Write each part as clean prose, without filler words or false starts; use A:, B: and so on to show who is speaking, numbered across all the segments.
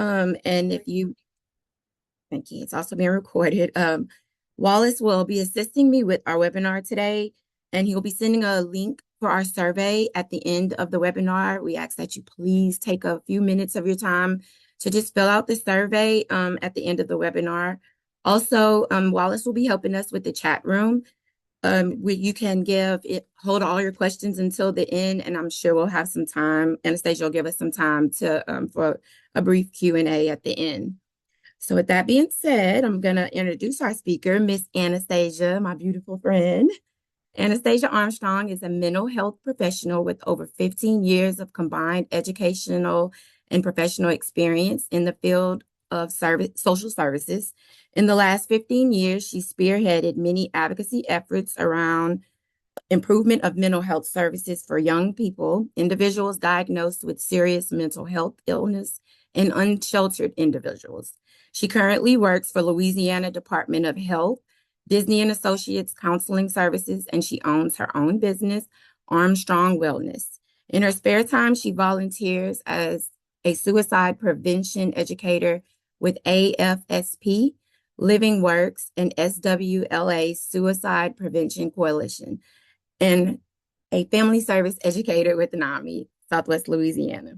A: And if you, thank you, it's also being recorded. Wallace will be assisting me with our webinar today, and he'll be sending a link for our survey at the end of the webinar. We ask that you please take a few minutes of your time to just fill out the survey at the end of the webinar. Also, Wallace will be helping us with the chat room. You can hold all your questions until the end, and I'm sure we'll have some time. Anastasia will give us some time for a brief Q&A at the end. So with that being said, I'm going to introduce our speaker, Miss Anastasia, my beautiful friend. Anastasia Armstrong is a mental health professional with over 15 years of combined educational and professional experience in the field of social services. In the last 15 years, she spearheaded many advocacy efforts around improvement of mental health services for young people, individuals diagnosed with serious mental health illness, and unsheltered individuals. She currently works for Louisiana Department of Health, Disney and Associates Counseling Services, and she owns her own business, Armstrong Wellness. In her spare time, she volunteers as a suicide prevention educator with AFSP, Living Works, and SWLA Suicide Prevention Coalition, and a family service educator with NAMI, Southwest Louisiana.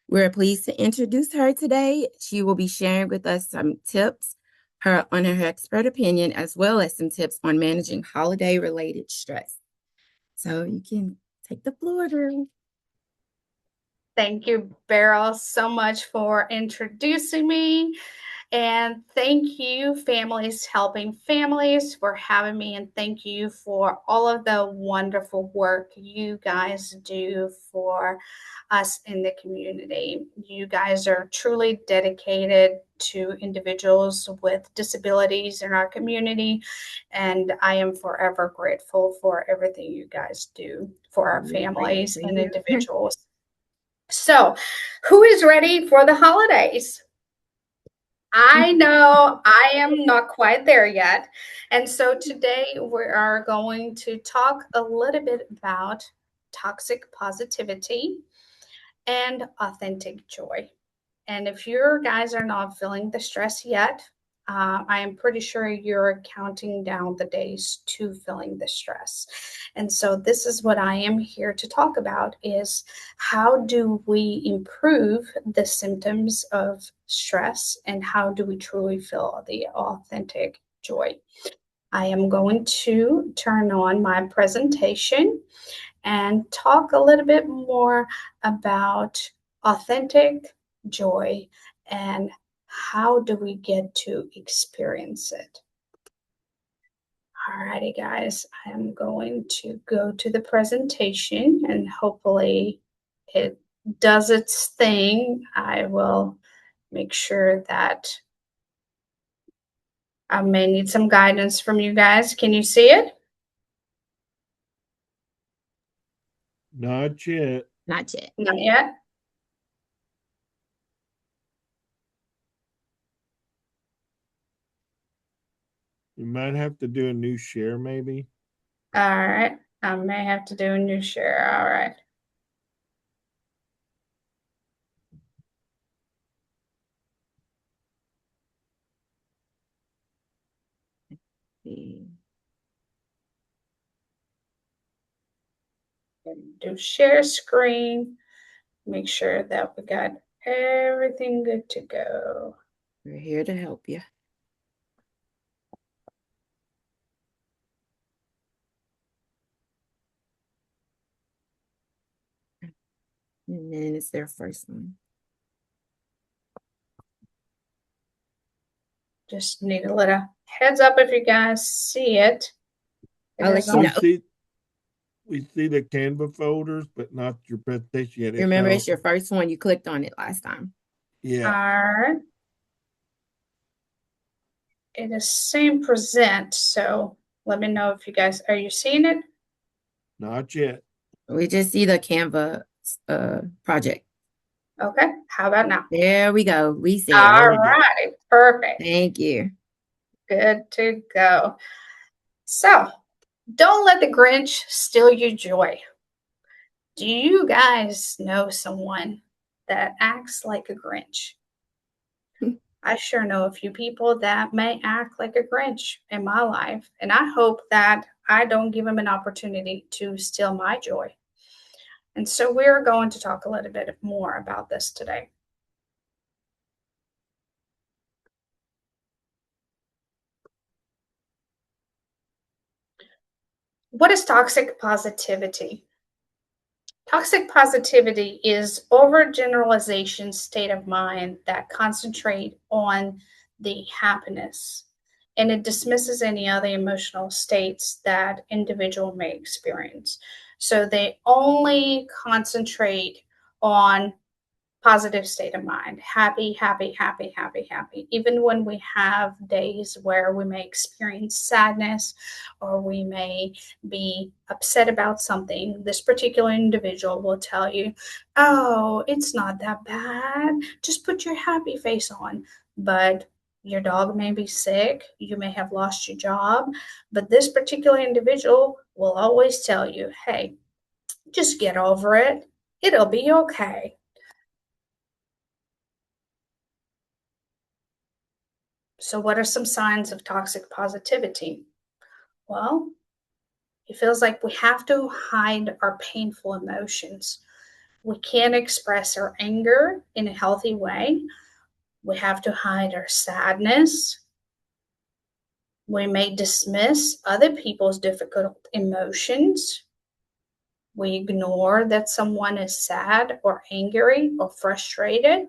A: We're pleased to introduce her today. She will be sharing with us some tips on her expert opinion, as well as some tips on managing holiday-related stress. So you can take the floor, girl.
B: Thank you, Beryl, so much for introducing me. And thank you, Families Helping Families, for having me. And thank you for all of the wonderful work you guys do for us in the community. You guys are truly dedicated to individuals with disabilities in our community. And I am forever grateful for everything you guys do for our families and individuals. So, who is ready for the holidays? I know I am not quite there yet. And so today we are going to talk a little bit about toxic positivity and authentic joy. And if you guys are not feeling the stress yet, I am pretty sure you're counting down the days to feeling the stress. And so this is what I am here to talk about is how do we improve the symptoms of stress and how do we truly feel the authentic joy? I am going to turn on my presentation and talk a little bit more about authentic joy and how do we get to experience it. Alrighty, guys, I am going to go to the presentation and hopefully it does its thing. I will make sure that I may need some guidance from you guys. Can you see it?
C: Not yet.
A: Not yet.
B: Not yet.
C: You might have to do a new share, maybe.
B: All right. I may have to do a new share. All right. Do share screen. Make sure that we got everything good to go.
A: We're here to help you. And then it's their first one.
B: Just need a little heads up if you guys see it.
A: I'll let you know.
C: We see the Canva folders, but not your presentation yet.
A: Remember, it's your first one. You clicked on it last time.
C: Yeah.
B: All right. It is same present, so let me know if you guys, are you seeing it?
C: Not yet.
A: We just see the Canva project.
B: Okay, how about now?
A: There we go. We see it.
B: All right, perfect.
A: Thank you.
B: Good to go. So, don't let the Grinch steal your joy. Do you guys know someone that acts like a Grinch? I sure know a few people that may act like a Grinch in my life, and I hope that I don't give them an opportunity to steal my joy. And so we're going to talk a little bit more about this today. What is toxic positivity? Toxic positivity is overgeneralization state of mind that concentrate on the happiness, and it dismisses any other emotional states that individual may experience. So they only concentrate on positive state of mind, happy, happy, happy, happy, happy. Even when we have days where we may experience sadness or we may be upset about something, this particular individual will tell you, oh, it's not that bad. Just put your happy face on. But your dog may be sick, you may have lost your job, but this particular individual will always tell you, hey, just get over it. It'll be okay. So, what are some signs of toxic positivity? Well, it feels like we have to hide our painful emotions. We can't express our anger in a healthy way. We have to hide our sadness. We may dismiss other people's difficult emotions. We ignore that someone is sad or angry or frustrated.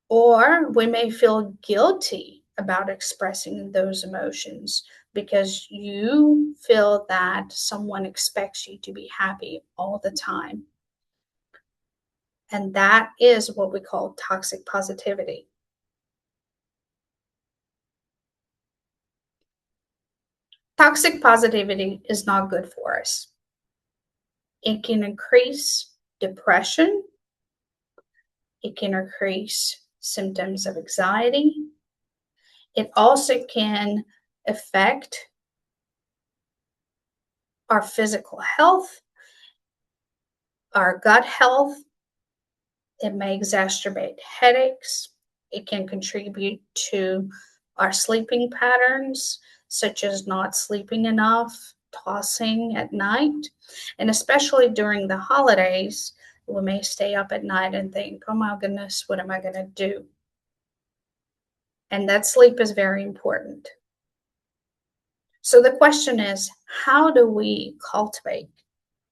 B: Or we may feel guilty about expressing those emotions because you feel that someone expects you to be happy all the time. And that is what we call toxic positivity. Toxic positivity is not good for us. It can increase depression. It can increase symptoms of anxiety. It also can affect our physical health, our gut health. It may exacerbate headaches. It can contribute to our sleeping patterns, such as not sleeping enough, tossing at night, and especially during the holidays, we may stay up at night and think, oh my goodness, what am I going to do? And that sleep is very important. So the question is, how do we cultivate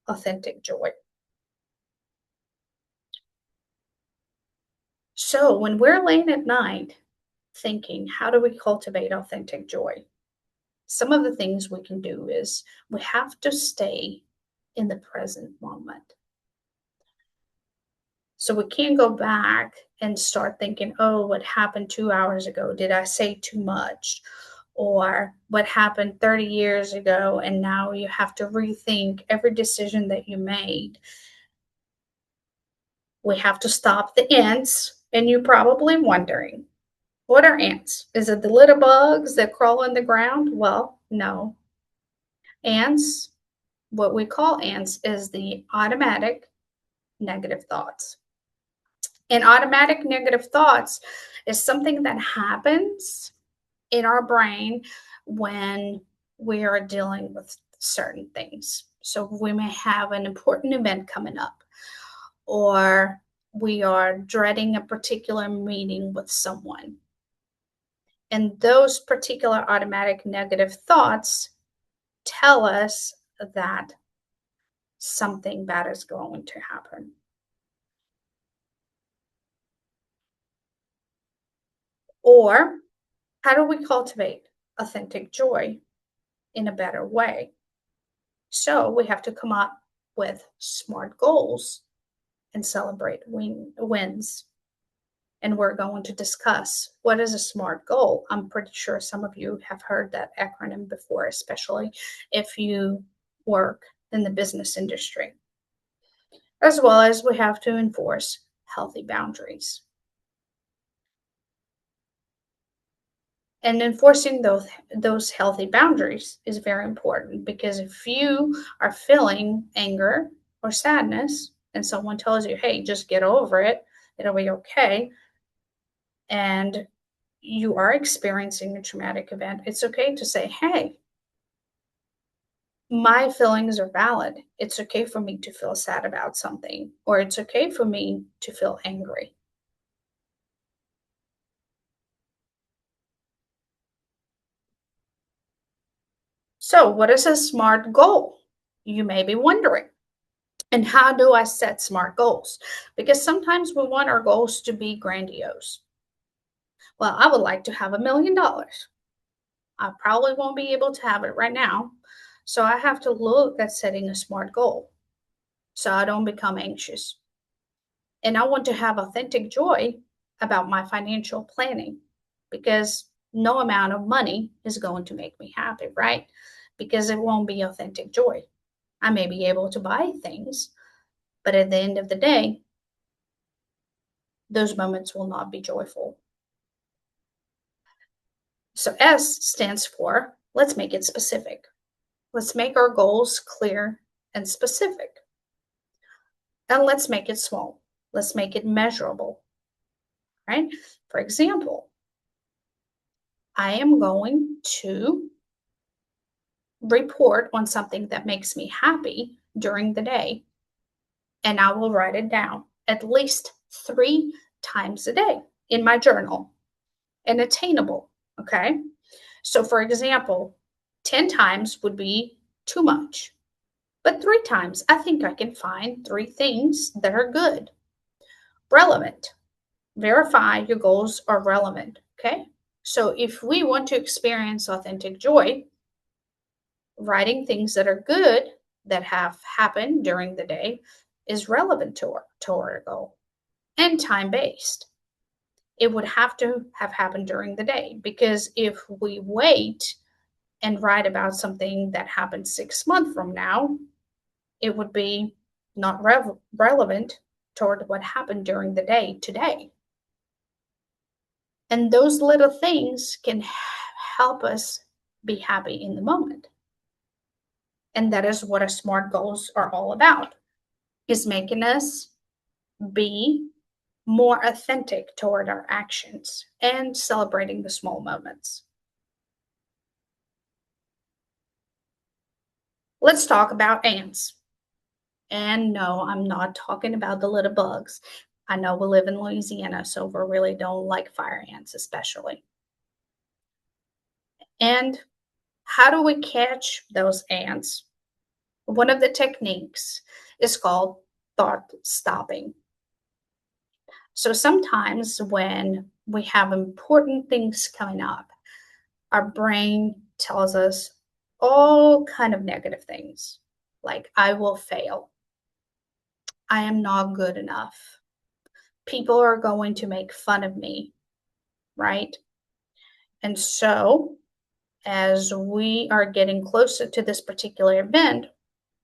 B: authentic joy? So when we're laying at night thinking, how do we cultivate authentic joy? Some of the things we can do is we have to stay in the present moment. So we can't go back and start thinking, oh, what happened 2 hours ago? Did I say too much? Or what happened 30 years ago? And now you have to rethink every decision that you made. We have to stop the ants. And you're probably wondering, what are ants? Is it the little bugs that crawl on the ground? Well, no. Ants, what we call ants, is the automatic negative thoughts. And automatic negative thoughts is something that happens in our brain when we are dealing with certain things. So we may have an important event coming up, or we are dreading a particular meeting with someone. And those particular automatic negative thoughts tell us that something bad is going to happen. Or how do we cultivate authentic joy in a better way? So we have to come up with smart goals and celebrate wins. And we're going to discuss what is a SMART goal. I'm pretty sure some of you have heard that acronym before, especially if you work in the business industry. As well as we have to enforce healthy boundaries. And enforcing those healthy boundaries is very important, because if you are feeling anger or sadness and someone tells you, hey, just get over it, it'll be okay, and you are experiencing a traumatic event, it's okay to say, hey, my feelings are valid. It's okay for me to feel sad about something, or it's okay for me to feel angry. So, what is a SMART goal? You may be wondering. And how do I set SMART goals? Because sometimes we want our goals to be grandiose. Well, I would like to have $1 million. I probably won't be able to have it right now. So I have to look at setting a SMART goal so I don't become anxious. And I want to have authentic joy about my financial planning, because no amount of money is going to make me happy, right? Because it won't be authentic joy. I may be able to buy things, but at the end of the day, those moments will not be joyful. So S stands for, let's make it specific. Let's make our goals clear and specific. And let's make it small. Let's make it measurable, right? For example, I am going to report on something that makes me happy during the day, and I will write it down at least 3 times a day in my journal, and attainable, okay? So, for example, 10 times would be too much, but 3 times, I think I can find 3 things that are good. Relevant. Verify your goals are relevant, okay? So, if we want to experience authentic joy, writing things that are good that have happened during the day is relevant to our goal. And time-based. It would have to have happened during the day, because if we wait and write about something that happened 6 months from now, it would be not relevant toward what happened during the day today. And those little things can help us be happy in the moment. And that is what our SMART goals are all about, is making us be more authentic toward our actions and celebrating the small moments. Let's talk about ants. And no, I'm not talking about the little bugs. I know we live in Louisiana, so we really don't like fire ants, especially. And how do we catch those ants? One of the techniques is called thought stopping. So sometimes when we have important things coming up, our brain tells us all kind of negative things, like I will fail, I am not good enough, people are going to make fun of me, right? And so as we are getting closer to this particular event,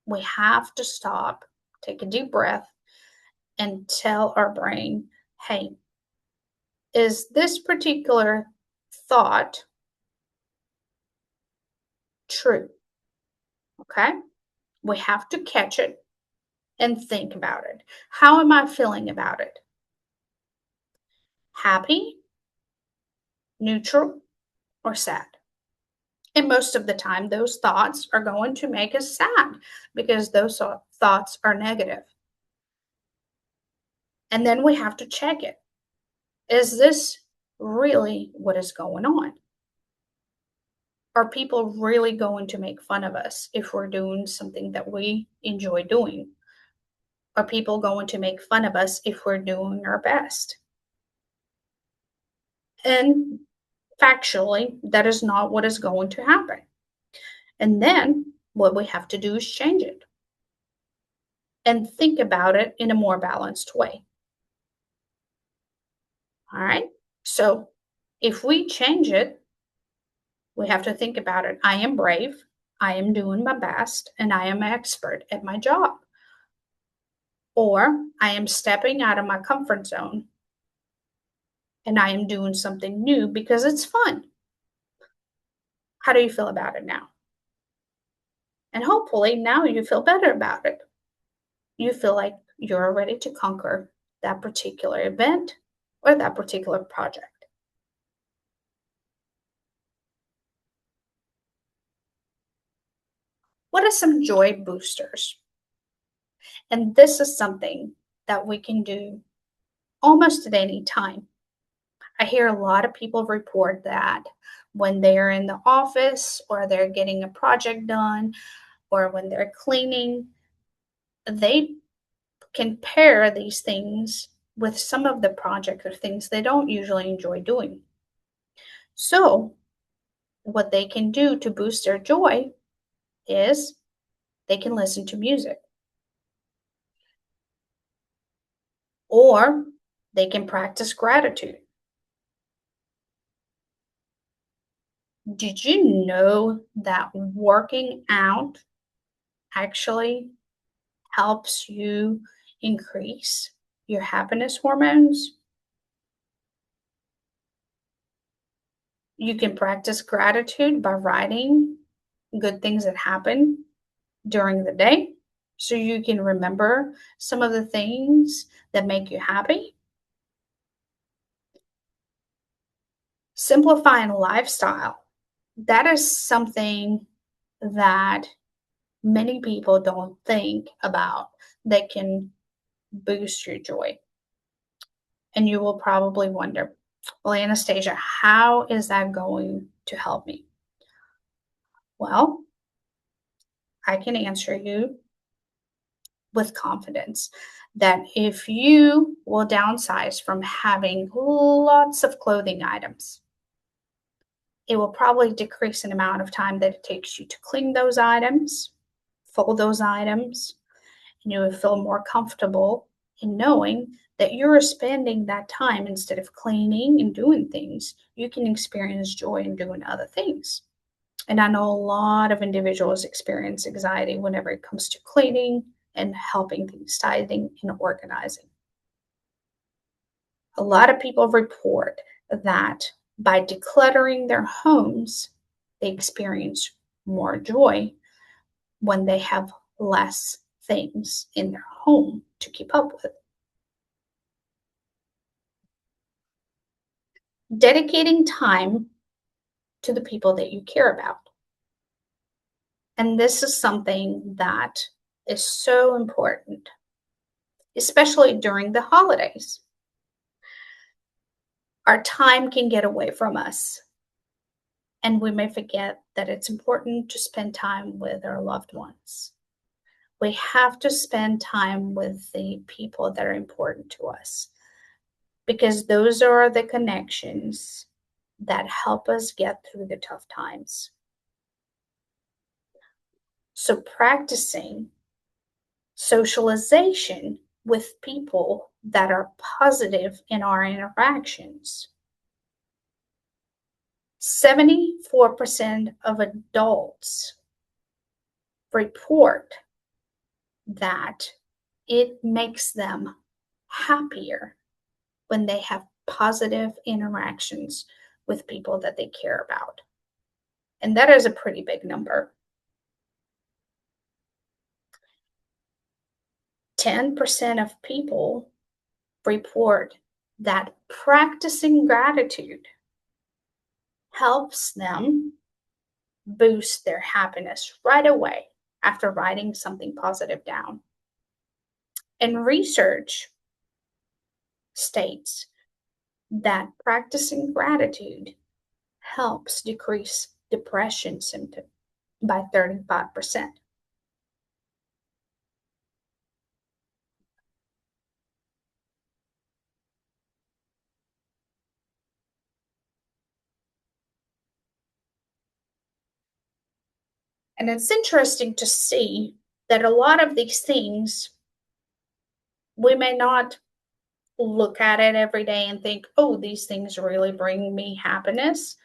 B: we have to stop, take a deep breath, and tell our brain, hey, is this particular thought true? Okay? We have to catch it and think about it. How am I feeling about it? Happy, neutral, or sad? And most of the time, those thoughts are going to make us sad, because those thoughts are negative. And then we have to check it. Is this really what is going on? Are people really going to make fun of us if we're doing something that we enjoy doing? Are people going to make fun of us if we're doing our best? And factually, that is not what is going to happen. And then what we have to do is change it and think about it in a more balanced way. All right. So if we change it, we have to think about it. I am brave. I am doing my best, and I am an expert at my job. Or I am stepping out of my comfort zone, and I am doing something new because it's fun. How do you feel about it now? And hopefully now you feel better about it. You feel like you're ready to conquer that particular event or that particular project. What are some joy boosters? And this is something that we can do almost at any time. I hear a lot of people report that when they're in the office or they're getting a project done or when they're cleaning, they can pair these things with some of the projects or things they don't usually enjoy doing. So, what they can do to boost their joy is they can listen to music, or they can practice gratitude. Did you know that working out actually helps you increase your happiness hormones? You can practice gratitude by writing good things that happen during the day so you can remember some of the things that make you happy. Simplifying lifestyle. That is something that many people don't think about that can boost your joy. And you will probably wonder, well, Anastasia, how is that going to help me? Well, I can answer you with confidence that if you will downsize from having lots of clothing items, it will probably decrease an amount of time that it takes you to clean those items, fold those items, and you will feel more comfortable in knowing that you're spending that time instead of cleaning and doing things, you can experience joy in doing other things. And I know a lot of individuals experience anxiety whenever it comes to cleaning and helping things, tidying and organizing. A lot of people report that by decluttering their homes, they experience more joy when they have less things in their home to keep up with. Dedicating time to the people that you care about. And this is something that is so important, especially during the holidays. Our time can get away from us, and we may forget that it's important to spend time with our loved ones. We have to spend time with the people that are important to us because those are the connections that help us get through the tough times. So, practicing socialization with people that are positive in our interactions. 74% of adults report that it makes them happier when they have positive interactions with people that they care about. And that is a pretty big number. 10% of people report that practicing gratitude helps them boost their happiness right away after writing something positive down. And research states that practicing gratitude helps decrease depression symptoms by 35%. And it's interesting to see that a lot of these things, we may not look at it every day and think, oh, these things really bring me happiness.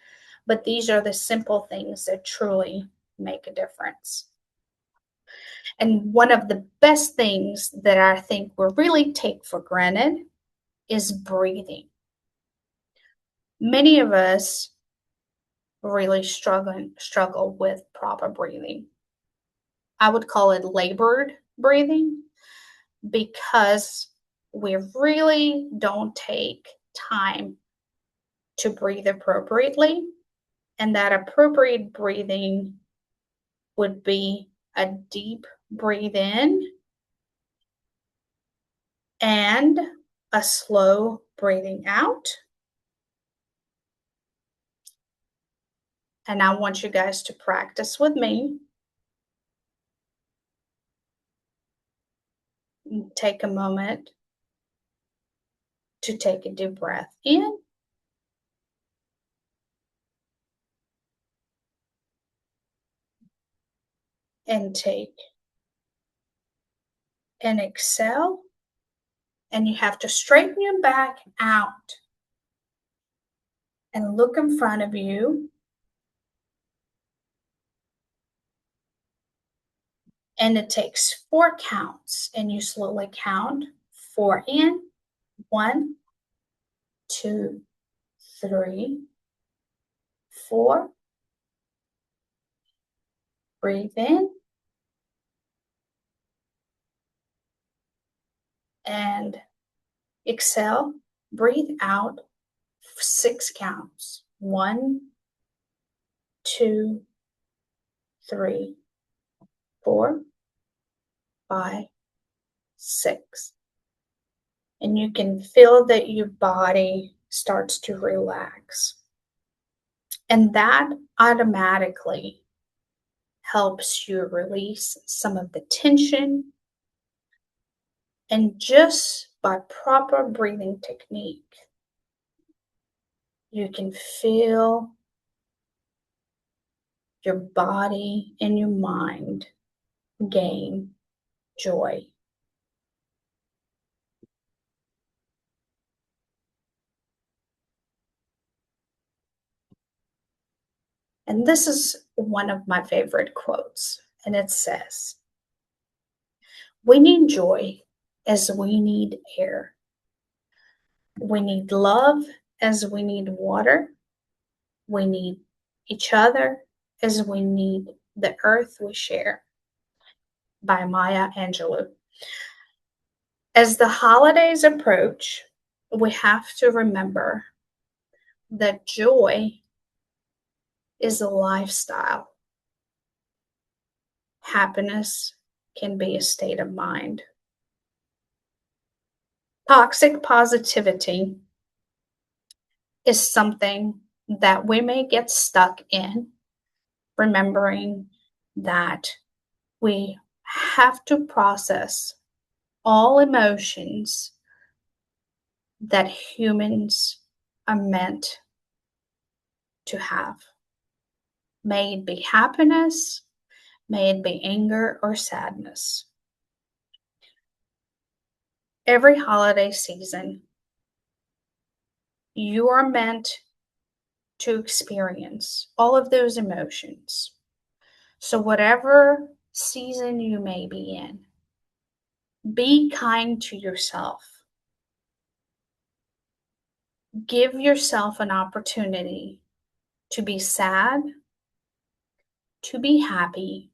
B: But these are the simple things that truly make a difference. And one of the best things that I think we really take for granted is breathing. Many of us really struggle with proper breathing. I would call it labored breathing because we really don't take time to breathe appropriately. And that appropriate breathing would be a deep breathe in and a slow breathing out. And I want you guys to practice with me. Take a moment to take a deep breath in and take an exhale. And you have to straighten your back out and look in front of you. And it takes 4 counts, and you slowly count 4 in, 1, 2, 3, 4. Breathe in and exhale. Breathe out 6 counts. 1, 2, 3, 4, 5, 6. And you can feel that your body starts to relax. And that automatically helps you release some of the tension. And just by proper breathing technique, you can feel your body and your mind gain joy. And this is one of my favorite quotes, and it says, "We need joy as we need air. We need love as we need water. We need each other as we need the earth we share." By Maya Angelou. As the holidays approach, we have to remember that joy is a lifestyle. Happiness can be a state of mind. Toxic positivity is something that we may get stuck in, remembering that we have to process all emotions that humans are meant to have. May it be happiness, may it be anger or sadness. Every holiday season, you are meant to experience all of those emotions. So whatever season you may be in, be kind to yourself. Give yourself an opportunity to be sad, to be happy,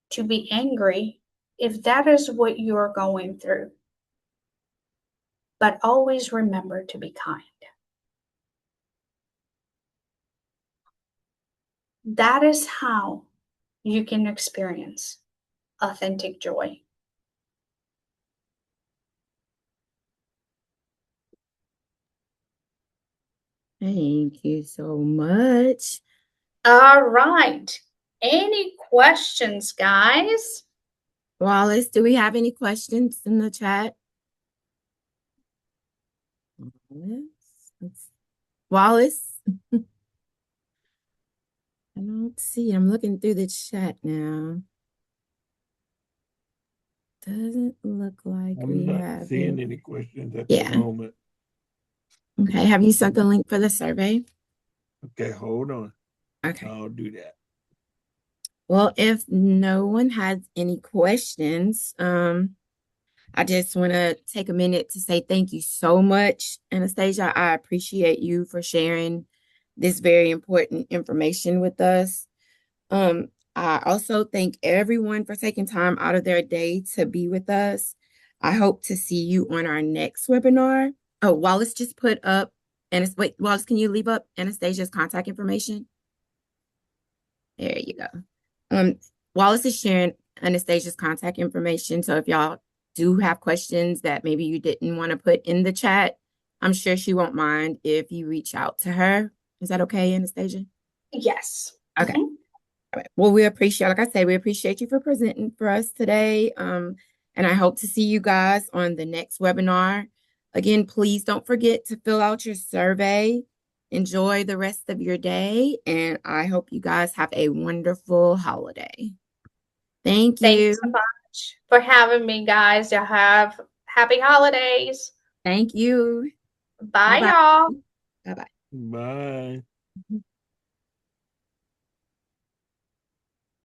B: to be angry, if that is what you're going through. But always remember to be kind. That is how you can experience authentic joy.
A: Thank you so much.
B: All right. Any questions, guys?
A: Wallace, do we have any questions in the chat? Wallace? I don't see. I'm looking through the chat now. Doesn't look like
C: I'm not seeing any questions at the moment.
A: Okay. Have you sent the link for the survey?
C: Okay, hold on.
A: Okay.
C: I'll do that.
A: Well, if no one has any questions, I just want to take a minute to say thank you so much, Anastasia. I appreciate you for sharing this very important information with us. I also thank everyone for taking time out of their day to be with us. I hope to see you on our next webinar. Oh, Wallace just put up, and wait, Wallace, can you leave up Anastasia's contact information? There you go. Wallace is sharing Anastasia's contact information. So if y'all do have questions that maybe you didn't want to put in the chat, I'm sure she won't mind if you reach out to her. Is that okay, Anastasia?
B: Yes.
A: Okay. All right. Well, we appreciate, like I say, we appreciate you for presenting for us today. And I hope to see you guys on the next webinar. Again, please don't forget to fill out your survey. Enjoy the rest of your day, and I hope you guys have a wonderful holiday. Thank
B: Thanks
A: you.
B: so much for having me, guys. You have happy holidays.
A: Thank you.
B: Bye,
A: Bye-bye.
B: y'all.
A: Bye-bye.
C: Bye.